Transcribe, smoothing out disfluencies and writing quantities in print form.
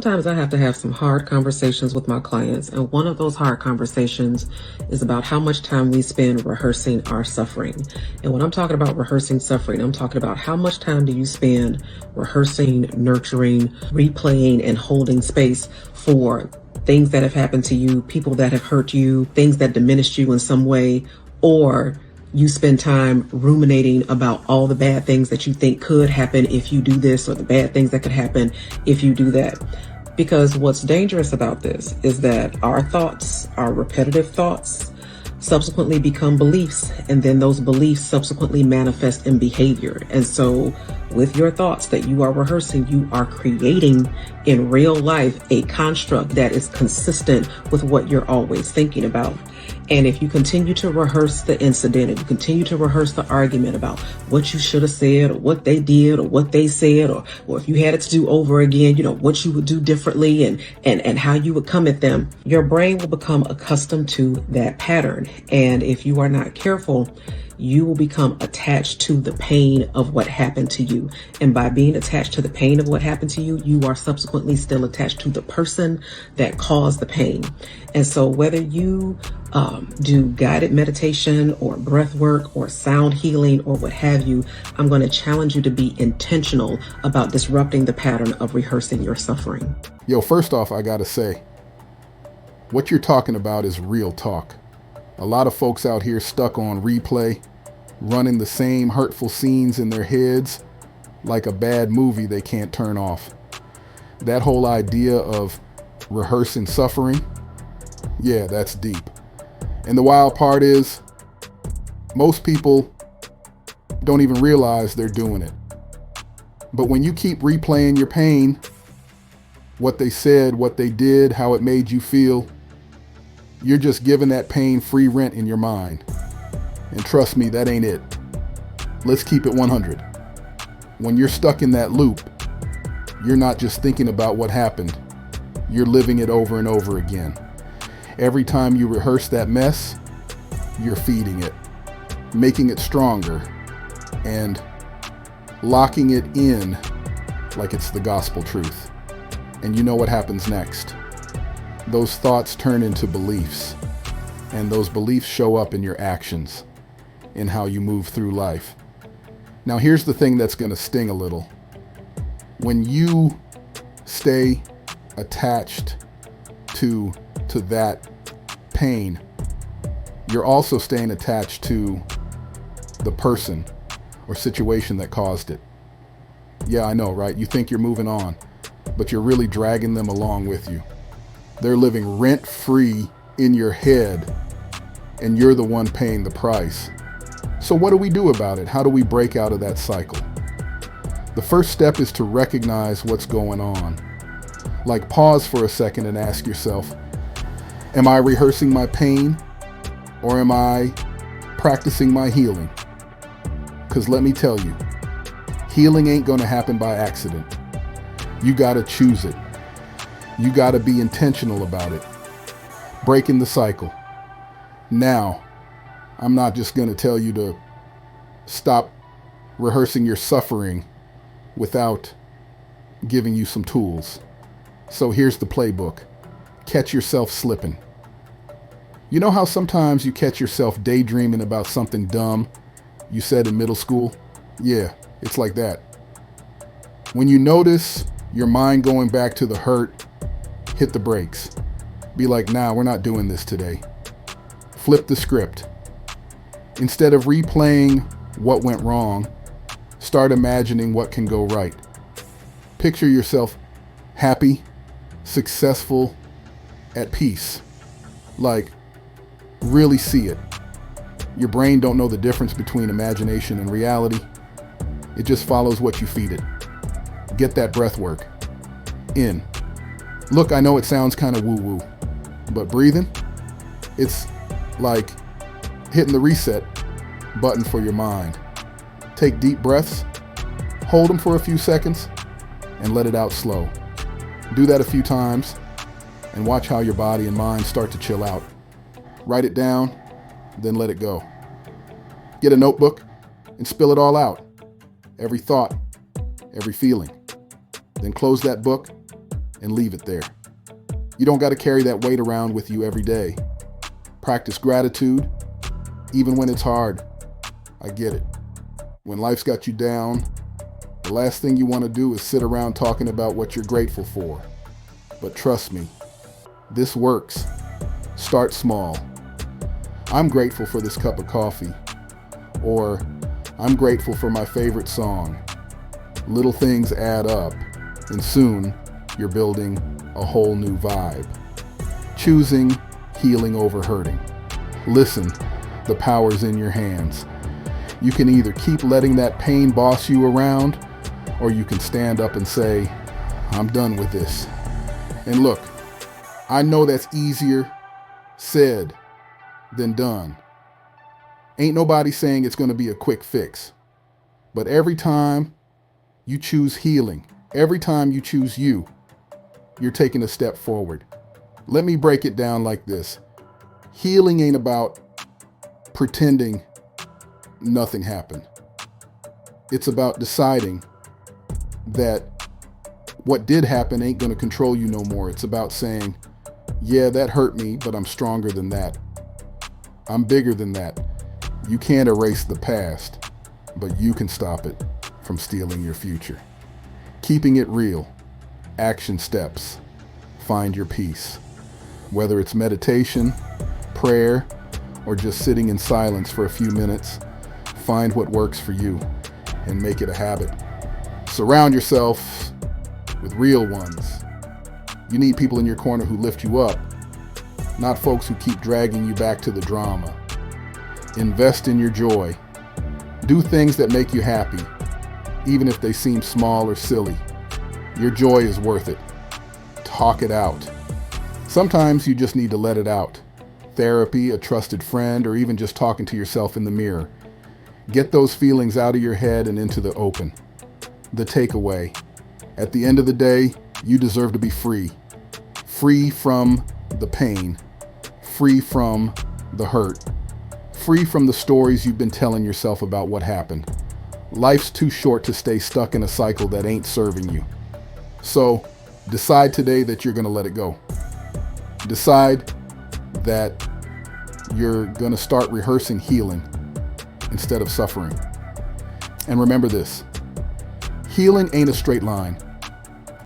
Sometimes I have to have some hard conversations with my clients, and one of those hard conversations is about how much time we spend rehearsing our suffering. And when I'm talking about rehearsing suffering, I'm talking about how much time do you spend rehearsing, nurturing, replaying, and holding space for things that have happened to you, people that have hurt you, things that diminished you in some way, or you spend time ruminating about all the bad things that you think could happen if you do this, or the bad things that could happen if you do that. Because what's dangerous about this is that our thoughts, our repetitive thoughts, subsequently become beliefs, and then those beliefs subsequently manifest in behavior. And so with your thoughts that you are rehearsing, you are creating in real life a construct that is consistent with what you're always thinking about. And if you continue to rehearse the incident, and you continue to rehearse the argument about what you should have said, or what they did, or what they said, or if you had it to do over again, what you would do differently, and how you would come at them, your brain will become accustomed to that pattern. And if you are not careful, you will become attached to the pain of what happened to you. And by being attached to the pain of what happened to you, you are subsequently still attached to the person that caused the pain. And so whether you do guided meditation or breath work or sound healing or what have you, I'm going to challenge you to be intentional about disrupting the pattern of rehearsing your suffering. Yo, first off, I got to say, what you're talking about is real talk. A lot of folks out here stuck on replay, running the same hurtful scenes in their heads like a bad movie they can't turn off. That whole idea of rehearsing suffering, yeah, that's deep. And the wild part is, most people don't even realize they're doing it. But when you keep replaying your pain, what they said, what they did, how it made you feel, you're just giving that pain free rent in your mind. And trust me, that ain't it. Let's keep it 100. When you're stuck in that loop, you're not just thinking about what happened. You're living it over and over again. Every time you rehearse that mess, you're feeding it, making it stronger, and locking it in like it's the gospel truth. And you know what happens next. Those thoughts turn into beliefs, and those beliefs show up in your actions, in how you move through life. Now, here's the thing that's going to sting a little. When you stay attached to that pain, you're also staying attached to the person or situation that caused it. Yeah, I know, right? You think you're moving on, but you're really dragging them along with you. They're living rent-free in your head, and you're the one paying the price. So what do we do about it? How do we break out of that cycle? The first step is to recognize what's going on. Like, pause for a second and ask yourself, am I rehearsing my pain, or am I practicing my healing? Because let me tell you, healing ain't going to happen by accident. You got to choose it. You got to be intentional about it. Breaking the cycle. Now, I'm not just going to tell you to stop rehearsing your suffering without giving you some tools. So here's the playbook. Catch yourself slipping. You know how sometimes you catch yourself daydreaming about something dumb you said in middle school? Yeah, it's like that. When you notice your mind going back to the hurt, hit the brakes. Be like, nah, we're not doing this today. Flip the script. Instead of replaying what went wrong, start imagining what can go right. Picture yourself happy, successful, at peace. Like, really see it. Your brain don't know the difference between imagination and reality. It just follows what you feed it. Get that breath work. In. Look, I know it sounds kind of woo-woo, but breathing, it's like hitting the reset button for your mind. Take deep breaths, hold them for a few seconds, and let it out slow. Do that a few times, and watch how your body and mind start to chill out. Write it down, then let it go. Get a notebook and spill it all out. Every thought, every feeling. Then close that book and leave it there. You don't got to carry that weight around with you every day. Practice gratitude, even when it's hard. I get it. When life's got you down, the last thing you want to do is sit around talking about what you're grateful for. But trust me, this works. Start small. I'm grateful for this cup of coffee. Or, I'm grateful for my favorite song. Little things add up, and soon you're building a whole new vibe. Choosing healing over hurting. Listen, the power's in your hands. You can either keep letting that pain boss you around, or you can stand up and say, I'm done with this. And look, I know that's easier said than done. Ain't nobody saying it's going to be a quick fix. But every time you choose healing, every time you choose you, you're taking a step forward. Let me break it down like this. Healing ain't about pretending nothing happened. It's about deciding that what did happen ain't going to control you no more. It's about saying, yeah, that hurt me, but I'm stronger than that. I'm bigger than that. You can't erase the past, but you can stop it from stealing your future. Keeping it real. Action steps. Find your peace. Whether it's meditation, prayer, or just sitting in silence for a few minutes, find what works for you and make it a habit. Surround yourself with real ones. You need people in your corner who lift you up, not folks who keep dragging you back to the drama. Invest in your joy. Do things that make you happy, even if they seem small or silly. Your joy is worth it. Talk it out. Sometimes you just need to let it out. Therapy, a trusted friend, or even just talking to yourself in the mirror. Get those feelings out of your head and into the open. The takeaway. At the end of the day, you deserve to be free. Free from the pain. Free from the hurt. Free from the stories you've been telling yourself about what happened. Life's too short to stay stuck in a cycle that ain't serving you. So, decide today that you're going to let it go. Decide that you're going to start rehearsing healing instead of suffering. And remember this, healing ain't a straight line.